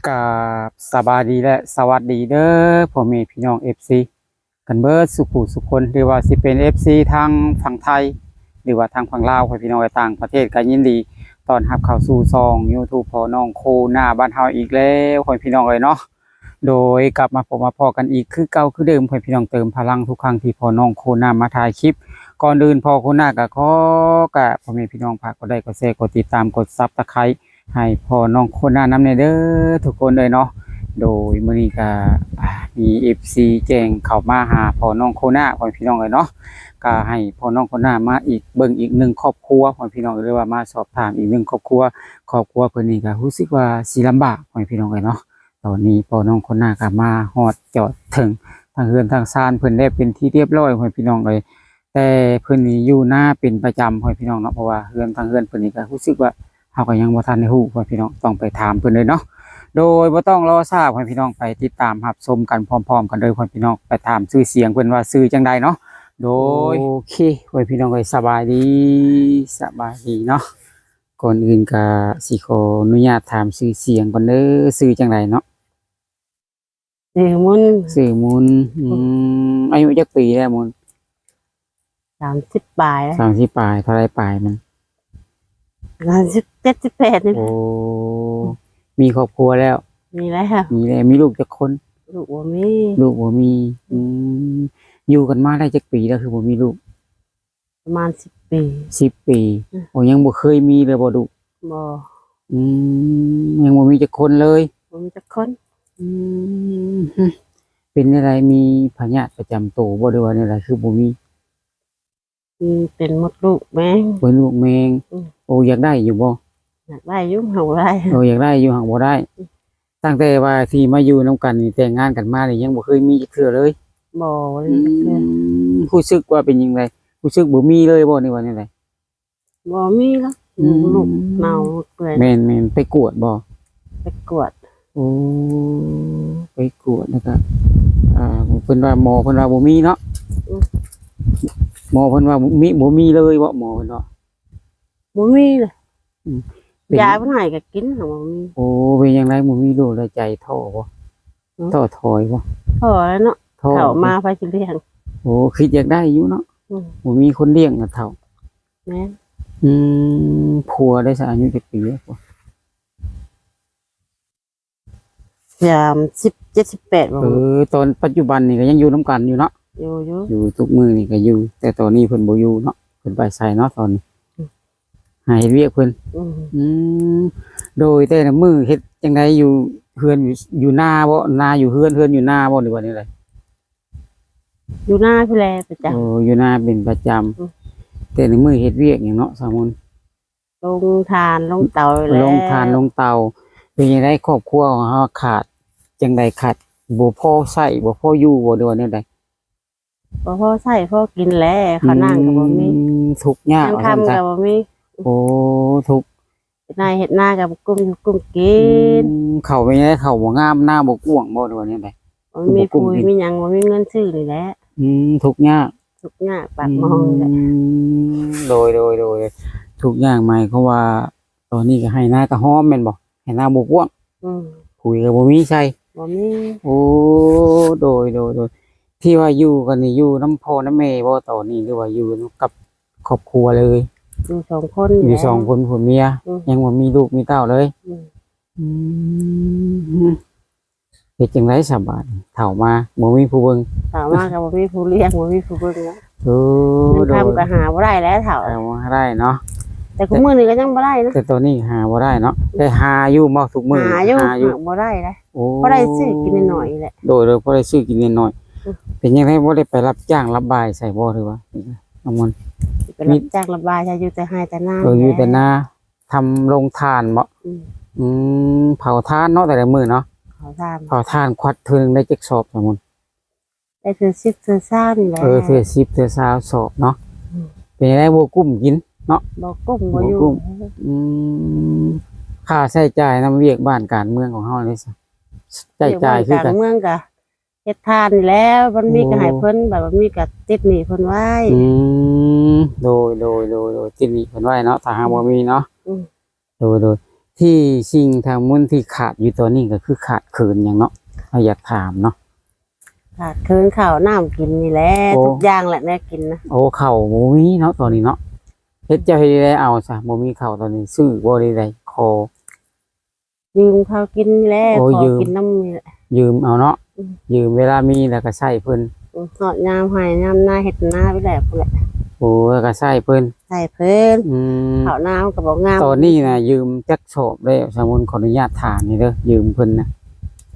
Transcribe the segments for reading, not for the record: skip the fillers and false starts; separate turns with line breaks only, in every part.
กับสบายดีและสวัสดีเด้อพ่อแม่พี่น้อง FC กันเบิดสุขุสุขคนหรือว่าสิเป็น FC ทางฝั่งไทยหรือว่าทางฝั่งลาวพ่อพี่น้องในต่างประเทศก็ยินดีต้อนรับเข้าสู่ช่อง YouTube พ่อน้องโคหน้าบ้านเฮาอีกแล้วพ่อพี่น้องเอ้ยเนาะโดยกลับมาพบมาพอกันอีกคือเก่าคือเดิมพ่อพี่น้องเติมพลังทุกครั้งที่พ่อน้องโคหน้ามาถ่ายคลิปก่อนอื่นพ่อโคหน้าก็ขอกะพ่อแม่พี่น้องฝากกดไลค์กดแชร์กดติดตามกด Subscribeให้พ่อน้องโคหน้านำเด้อทุกคนเลยเนาะโดยมื้อนี้ก็มี FC แจ้งเข้ามาหาพ่อน้องโคหน้าพ่อพี่น้องเลยเนาะก็ให้พ่อน้องโคหน้ามาอีกเบิ่งอีกหนึ่งครอบครัวพ่อพี่น้องหรือว่ามาสอบถามอีกหนึ่งครอบครัวเพิ่นนี่ก็รู้สึกว่าสิลำบากพ่อพี่น้องเลยเนาะตอนนี้พ่อน้องโคหน้าก็มาฮอดจอดถึงทางเฮือนทางซานเพิ่นได้เป็นที่เรียบร้อยพ่อพี่น้องเลยแต่เพิ่นนี่อยู่หน้าเป็นประจำพ่อพี่น้องเนาะเพราะว่าเฮือนเพิ่นนี่ก็รู้สึกว่าเฮาก็ยังบ่ทันได้ฮู้พ่อพี่น้องต้องไปถามเพิ่นเลยเนาะโดยบ่ต้องรอทราบพ่อพี่น้องไปติดตามรับชมกันพร้อมๆกันเลยพ่อพี่น้องไปถามชื่อเสียงเพิ่นว่าชื่อจังใดเนาะโดยโอเคพ่อพี่น้องก็สบายดีเนาะก่อนอื่นก็สิขออนุญาตถามชื่อเสียงก่อนเด้อชื่อจังใดเนาะ
ชื่อมุน
อายุจักปีแล้วมุน
30ปลายแล้ว
30ปลายเท่าไรปลายมัน
37 18นี่
โอ้มีครอบครัวแล้ว
มีแล้ว
มีลูกจักคน
ลูกบ่
มีอยู่กันมาได้จักปีแล้วคือบ่มีลูก
ประมาณ10 ปี
10 ปีโอ้ยังบ่เคยมีเลยบ่ลูก
บ่
ยังบ่มีจักคนเลย
บ่มีจักคน
เป็นอะไรมีพยาธิประจำตัวบ่หรือว่าอะไรคือบ่มี
เป็นมดลูกแมง
เป็นลูกแมงโอ้อยากได้อยู่บ่
อยากได้อยู่หักบ่ได้
โอ้อยากได้อยู่หักบ่ได้ตั้งแต่ว่าที่มาอยู่นํกันนี่แต่งงานกันมานี่ยังบ่เคยมีจักเทื่อเลย
บ่เลย
รู้สึกว่าเป็นจังไดรู้สึกบ่มีเลยบ่นี่ว่าจังได
บ่มีแล้วลูกเมาเปื่อย
แม่นไปกวดบ่
ไปกวด
โอ้ไปกวดนะครับเพิ่นว่าหมอเพิ่นว่าบ่มีเนาะหมอเพิ่นว่าบ่มีเลยบ่หมอเพิ่นว่า
บ่มีเลยยาเพิ่นให้ก็กินหักบ่มี
โอ้เป็นจังไดบ่มีลูกแล้วใจท้อบ่ท้อถอยบ่
ท้อแล้วเนาะเข้ามาไผสิเลี้ยง
โอ้คิดอยากได้อยู่เนาะบ่มีคนเลี้ยงน่ะเฒ่า
แม่น
ผัวได้สักอายุกี่ปีแล้วบ่
30 78บ่
ตอนปัจจุบันนี่ก็ยังอยู่นำกันอยู่เนาะอยู่ทุกมื้อนี่ก็อยู่แต่ตอนนี้เพิ่นบ่อยู่เนาะเพิ่นไปไสเนาะตอนนี้หาเฮ็ดเวียกเพิ่นโดยแต่ละมื้อเฮ็ดจังไดอยู่เฮือนอยู่นาบ่นาอยู่เฮือนอยู่นาบ่หรือว่านี่แหละ
อยู่นาพี่แลประจำ
อยู่นาเป็นประจำแต่ละมื้อเฮ็ดเวียกหยังเนาะสามุน
ลงทานลงเตาแล้ว
ลงทานลงเตาเป็นจังไดครอบครัวของเฮาขาดจังไดขาดบ่พอใช้บ่พออยู่บ่หรือว่าแนวใด
บ่พอใช้พอกินแล้วข้าวนั่งก็บ่มี
ทุกข์ยาก
ค่ำก็บ่มี
โอ้ทุกข์
นายเฮ็ดนาก็บ่กุ้มกิน
ข้าวเป็นจังไดข้าวบ่งามหน้าบ่กว้างบ่หรือว่าแนวใด
บ่มีปุ๋ยมีหยังบ่มีเงินซื้อนี่แหละ
ทุกข์ยาก
ปากมอง
โดยทุกอย่างหมายความว่าตอนนี้ก็ให้หน้าก็หอมแม่นบ่ให้หน้าบ่กว้างปุ๋ยก็บ่มีใช้
บ่มี
โอ้โดยที่ว่าอยู่กันนี่อยู่น้ำพ่อน้ำแม่บ่ตอนนี้หรือว่าอยู่กับครอบครัวเลย
อยู่2คน
อยู่2คนผัวเมียยังบ่มีลูกมีเต้าเลยเฮ็ดจังได๋สบายเฒ่ามาบ่มีผู้เบิ่ง
เฒ่ามาก็บ่มีผู้เลี้ยงบ่มีผู้เบิ่งแล้วทำก็หาบ่ได้แล้วเฒ่า
บ่ได้เนาะ
แต่ทุกมื้อนี้ก็ยังบ่ได้นะ
แต่ตอนนี้หาบ่ได้เนาะแต่หาอยู่บ่ทุกมื้อ
หาอยู่บ่ได้นะบ่ได้ซื้อกินน้อยๆแหละ
โดยบ่ได้ซื้อกินน้อยๆเป็นจังได๋บ่ได้ไปรับจ้างรับบายใส่บ่หรือว่าน้ำมัน
ไปรับจ้างระบายอยู่แต่ให้แต่นา
อยู่แต่นาทำโรงทานบ่เผาทานเนาะแต่ละมื้อเนาะเผาทานควัดเทื่อนึงได้จักสอบน้ำมัน
ได้คือ10คือ20นี่แหละ
คือ10คือ20สอบเนาะเป็นจังได๋บ่กุ้มกินเนาะ
บ่กุ้มบ่อยู่
ค่าใช้จ่ายนำเวียกบ้านการเมืองของเฮานี่ซะใช้จ่ายคือกัน
เมืองก็เฮ็ดทานนี่แล้วมันมีก็ให้เพิ่นแบบว่ามีก็ติดหนี้เพิ่นไว้
โดยติดหนี้เพิ่นไว้เนาะถ้าหากบ่มีเนาะโดย ที่สิ่งทางมุนที่ขาดอยู่ตัวนี้ก็คือขาดเขินอย่างเนาะเราอยากถามเนาะ
ขาดคืนข้าวน้ำกินนี่แหละ
โอ้
ทุกอย่างแหละแน่กินนะ
โอ้เข่าบ่มีเนาะตอนนี้เนาะเฮ็ดเจ้าเฮ็ดได้เอาซะบ่มีเข่าตอนนี้ซื้อบ่ได้ได้ขอ
ยืมข้าวกินนี่แหละ
โอ้
ขอ
ยืม
กินน้ำนี่แหละ
ยืมเอาเนาะ
อืม
ยืมเวลามีแล้วก็ใช้เพิ่น
หอดยามให้ยามหน้าเฮ็ดหน้าไปแหละพุ่นแหละ
โอ้แล้วก็ใช้เพิ่น
ใส่เพิ่น
อืม
ข้าวน้ำก็บอกงาม
ตอนนี้น่ะยืมจักสอบได้สมุนขออนุญาตถามนี่เด้อยืมเพิ่นนะ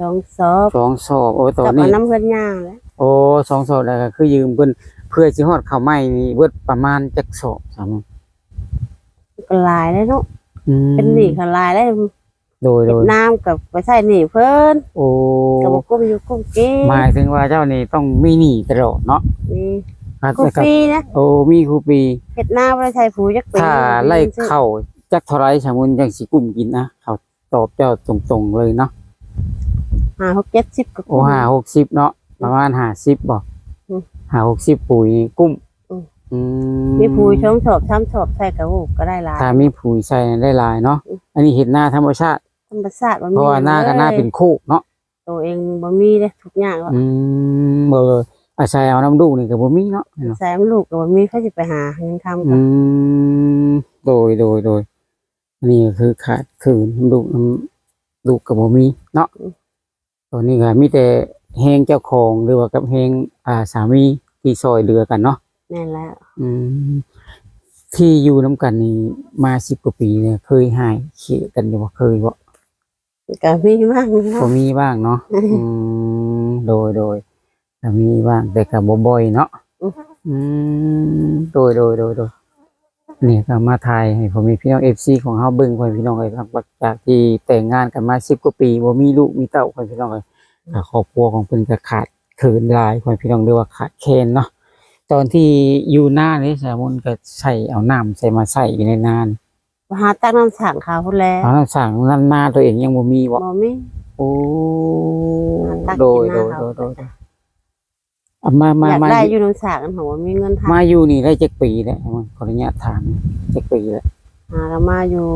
สองสอบ
2สอบโอ้ตอ
กัน บ
นี้
เอาน้ำเพิ่นย่างแหล้ว
โอ้2สอบแล้วก็คือยืมเพิ่นเพื่อสิฮอดข้าวไหม้นี่เบิดประมาณจักสอบสมุน
ก็หลายเลยเนาะ
อืม
เป็นหนี้ก็หลายเลย
โดย
เฮ็ดน้ำกับไปใช้หนี้เพิ่น
โอ้
ก็บ่กุ้มอยู่กุ้มกิน
หมายถึงว่าเจ้านี่ต้องมีหนี้ตลอดเนาะ
นี่
ครับ
กูฟรีนะ
โอ้มีครูปี
เฮ็ดหน้าบ่ได้ใช้ผู้จักปี
ถ้าไล่เข้าจักเท่าไรสมุนจังสิกุ้มกินนะเขาตอบเจ้าตรงๆเลยเนาะ
5 6 70ก็
โอ้50เนาะประมาณ50บ่
อืม
60ปุ๋ยกุ้ม
อืม
อื
มีผู้ชงชอบช้ำชอบใส่กระหูกก็ได้หลาย
ถ้ามีปุ๋ยใส่ได้หลายเนาะอันนี้เห็ดหน้าธรรมชาติ
ธรรมชาติบ่
เพ
มี
ราะว่าหน้าก็หน้าเป็นโคกเนาะ
ตัวเองบ่มีเด้ทุกอย่างว่า
บ่อาศัยเอาน้ำดูนี่ก็บ่มีเนาะ
ใส่มันลูกก็บ่มีเขาสิไปหาเงินคำ
อืมโดยอันนี้ก็คือขาดคืนน้ำดูกับบ่มีเนาะตอนนี้ก็มีแต่แฮงเจ้าของหรือว่ากับแฮงสามีที่ซอยเรือกันเนาะ
แม่นแล้ว
อืมที่อยู่น้ำกันนี่มา10กว่าปีเนี่ยเคยหายเขียกันอยู่บ่เคยบ่
ก็มีบ้าง
ก็
เนาะ
มีบ้างเนาะโดยก็มีบ้างแต่ก็บ่บ่อยเนาะโดยนี่ก็มาถ่ายให้ผมมีพี่น้อง FC ของเฮาเบิ่งพ่อพี่น้องเอ้ยหลังจากที่แต่งงานกันมา10กว่าปีบ่มีลูกมีเต้าพ่อพี่น้องเอ้ยก็ครอบครัวของเพิ่นก็ขาดเขินหลายพ่อพี่น้องเรียกว่าขาดแคลนเนาะตอนที่อยู่หน้านี่สมุนก็ใส่เอาน้ำใส่มาใส่อยู่ในนาน
หาตักน้ำสั่งข้าวพุ่นแล้ว
เอาน้ำสั่งน้ำหน้าตัวเองยังบ่มีบ่
บ่มี
โอ้
ตัก
โด
กิ
ย
นหน้าเขา
อ่ะมา
อยาก
มา
ได้อยู่น้ำสั่งกันหัวมีเงินทา
มาอยู่นี่ได้จักปีแล้วขออนุญาตถามจักปีแล้ว
หาก็มาอยู่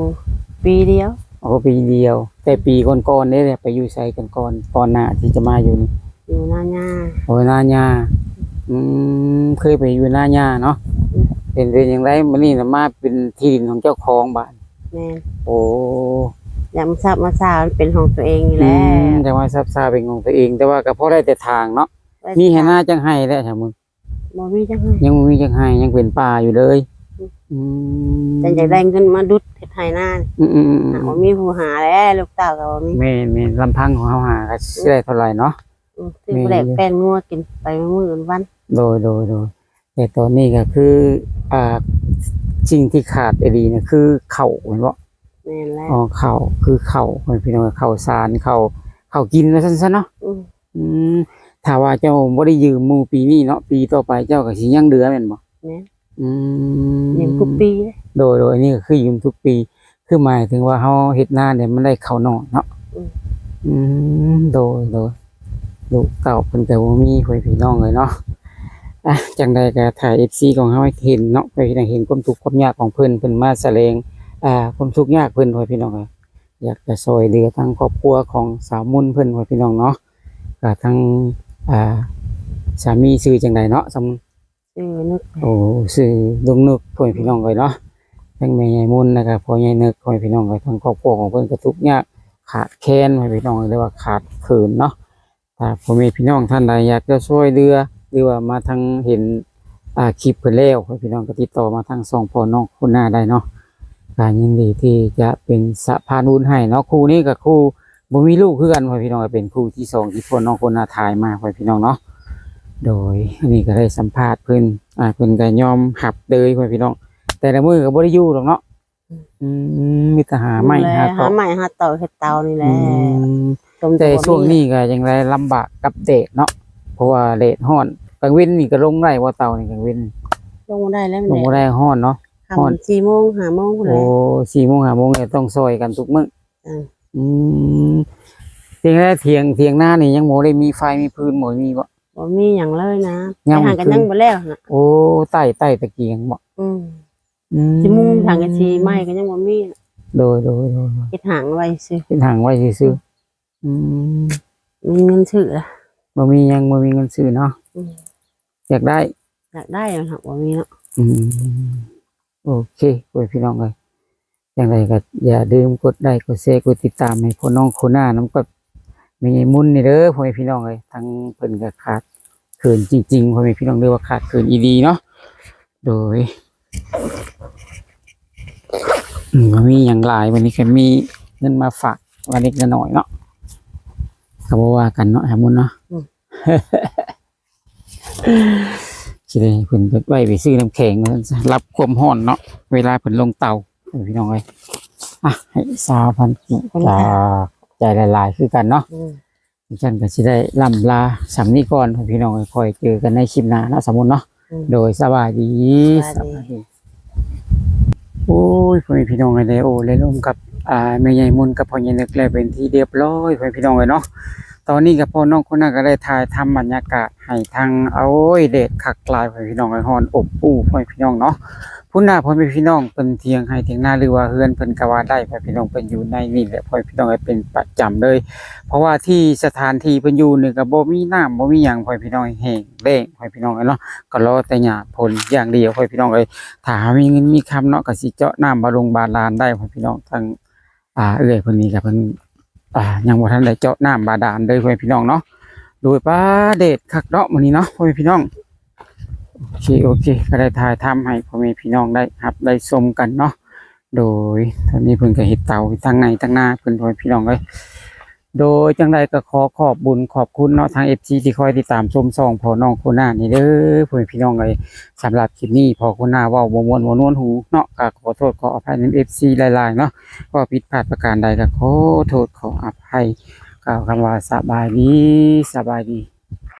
ปีเดียว
อ๋อปีเดียว แต่ปีก่อนๆเนี่ยไปอยู่ไสกันก่อนหน้าที่จะมาอยู่นี่
อยู่หน้าหญ้า
โอ้ยนาญาเคยไปอยู่นาญาเนาะเป็นอย่างไรมันนี่นะมาเป็นที่ดินของเจ้าของบ้าน
แม่น
โอ้
อยากมาทราบมาสาวเป็นของตัวเองนี่แหละ
แต่ว่าซับซ้าเป็นของตัวเอง แต่ว่าก็พอได้แต่ทางเนาะมีให้หน้าจังไห้แล้วใช่มึง
บ่มีจังไง
ยังบ่มีจังไห้ยังเป็นป่าอยู่เลยอืม
แต่อยากได้เงินมาดุดเฮ็ดให้หน้า หาบ่มีผู้หาแล้วลูกเต้าก็บ่มี
แม่นลำพังของเฮาหาก็สิได้เท่าไหร่เนาะ
ซื้อแปลกแป้งงัวกินไปมื้อวัน
โดยแต่ตอนนี้ก็คือสิ่งที่ขาดไอ้ดีเนี่ยคือข้าวแม่นบ่
แม่นแล้ว
อ๋อข้าวคือข้าวพี่น้องข้าวสารข้าวกินว่าซั่นซะเนาะ อืมถ้าว่าเจ้าบ่ได้ยืมหมู่ปีนี้เนาะปีต่อไปเจ้าก็สิยังเดือแม่นบ่
แม่น
อืม
ยืมทุกปีเลย
โดยอันนี้ก็คือยืมทุกปี คือหมายถึงว่าเฮาเฮ็ดนาเนี่ยมันได้ข้าวน้อยเนาะโดยลูกเต้าเพิ่นก็บ่มีพี่น้องเลยเนาะจังใดก็ถ่าย FC ของเฮาให้เห็นเนาะไปได้เห็นความทุกข์ความยากของเพิ่นมาแสดงความทุกข์ยากเพิ่นพี่น้องเอ้ยอยากจะช่วยเหลือทางครอบครัวของสาวมุ่นเพิ่นพี่น้องเนาะก็ทั้งสามีชื่อจังใดเนาะ
นึก
โอ้ชื่อลุงนึกพี่น้องเลยเนาะทั้งแม่ใหญ่มุ่นนะครับพ่อใหญ่นึกพี่น้องเลยทั้งครอบครัวของเพิ่นก็ทุกข์ยากขาดแคลนพี่น้องเรียกว่าขาดเขินเนาะถ้าพ่อแม่พี่น้องท่านใดอยากจะช่วยเหลือหรือว่ามาทางเห็นคลิปเพิ่นแล้วพี่น้องก็ติดต่อมาทาง2พ่อน้องคุณหน้าได้เนาะก็ยินดีที่จะเป็นสะพานบุญให้เนาะครูนี้กับครูบ่มีลูกคือกันพี่น้องเป็นครูที่2ที่พ่อน้องคนหน้าถ่ายมาพี่น้องเนาะโดยอันนี้ก็ได้สัมภาษณ์เพิ่นเพิ่นก็ยอมหับเลยพี่น้องแต่ละมื้อก็บ่ได้อยู่หรอกเนาะมีแต่หาไม้หา
หาใหม่หาเต่าเฮ็ดเตานี่แหละ
แต่ช่วงนี้ก็ยังไรลำบากกับแดดเนาะเพราะว่าแดดร้อนกลางเว้นนี่ก็ลงได้ว่าเตานี่กลางเว้น
ลงมาได้แล้ว
ลงบ่ได้ร้อนเนาะ
ค่ำ4 โมง 5 โมงพุ่นแห
โอ้
ละ
4 โมง 5 โมงเนี่ยต้องซอยกันทุกมื้อ
อืม
เพียงแต่เถียงหน้านี่ยังบ่ได้มีไฟมีพื้นบ่มีบ่
บ่มีหยังเลยนะ
ยั
ไป
ง
หากันยังบ่แล้วน่ะ
โอ้ใต้ตะเกียงบ่
สิมุงทางกันสิไม้ก็ยังบ่มี
โ โดย
เฮ็ดหางไว้ซื่อ
เป็นทางไว้ซื่อๆ
มีเงินซื้อละ
บ่มีเงินซื้อเนาะอยากได้
อยากได้หักบ่มีเนาะ
อืมโอเคโอ้ยพี่น้องเอ้ยอย่างไรก็อย่าลืมกดไลค์กดแชร์กดติดตามให้พ่อน้องโคน่าน้ำก็มีมุ่นนี่เด้อพ่อแม่พี่น้องเอ้ยทั้งเพิ่นก็ขาดเขินจริงๆพ่อแม่พี่น้องเรียกว่าขาดเขินอีดีเนาะโดยมีอย่างหลายวันนี้ก็มีเงินมาฝากวันเล็กน้อยเนาะก็บ่ว่ากันเนาะฮะมุ่นเนาะสิได้เพิ่นไว้ไปซื้อน้ำแข็งรับความร้อนเนาะเวลาเพิ่นลงเตาพี่น้องเอ้ยให้3,000กิใจละลายคือกันเนาะฉันก็สิได้ล่ำลาสำนี้ก่อนพี่น้องคอยเจอกันในคลิปหน้าเนาะสมมุติเนาะโดยสบายดีโอ้ยพี่น้องเลยโอ้เลยร่วมกับแม่ใหญ่มุนกับพ่อใหญ่นึกแล้วเป็นที่เรียบร้อยพี่น้องเลยเนาะตอนนี้กับพ่อน้องคนนั้นก็ได้ถ่ายทำบรรยากาศให้ทางเอาเด็ดคักลายพี่น้องเลยฮอนอบอู้พี่น้องเนาะพุ่นหน้าพ่อพี่น้องเป็นเทียงให้เทียงหน้าหรือว่าเฮือนเพิ่นก็ว่าได้พี่น้องเป็นอยู่ในนี่แหละพ่อพี่น้องเป็นประจำเลยเพราะว่าที่สถานที่เพิ่นอยู่นี่ก็บ่มีน้ำบ่มีหยังพ่อพี่น้องแห้งแล้งพ่อพี่น้องเนาะก็รอแต่หญ้าผลอย่างเดียวพ่อพี่น้องถ้ามีเงินมีคำเนาะก็สิเจาะน้ำบำรุงบาดาลได้พ่อพี่น้องทางเอื้อยเพิ่นนี่ก็เพิ่นยังบ่ทันได้เจาะน้ำบาดาลเลยพ่อพี่น้องเนาะโดยป้าเดชคักเนาะมื้อนี้เนาะพ่อพี่น้องโอเคก็ได้ถ่ายทำให้พ่อแม่พี่น้องได้ครับได้ชมกันเนาะโดยตอนนี้เพิ่นก็เฮ็ดเตาทั้งในทั้งหน้าเพิ่นพ่อพี่น้องโดยจังใดก็ขอขอบบุญขอบคุณเนาะทาง FC ที่คอยติดตามชมช่องพ่อน้องโคน่านี่เด้อพ่อแม่พี่น้องสำหรับคลิปนี้พ่อโคน่าเว้าบ่ม่วนบ่นวลหูเนาะก็ขอโทษขออภัยใน FC หลายๆเนาะก็ผิดพลาดประการใดก็ขอโทษขออภัยกล่าวคำว่าสบายดี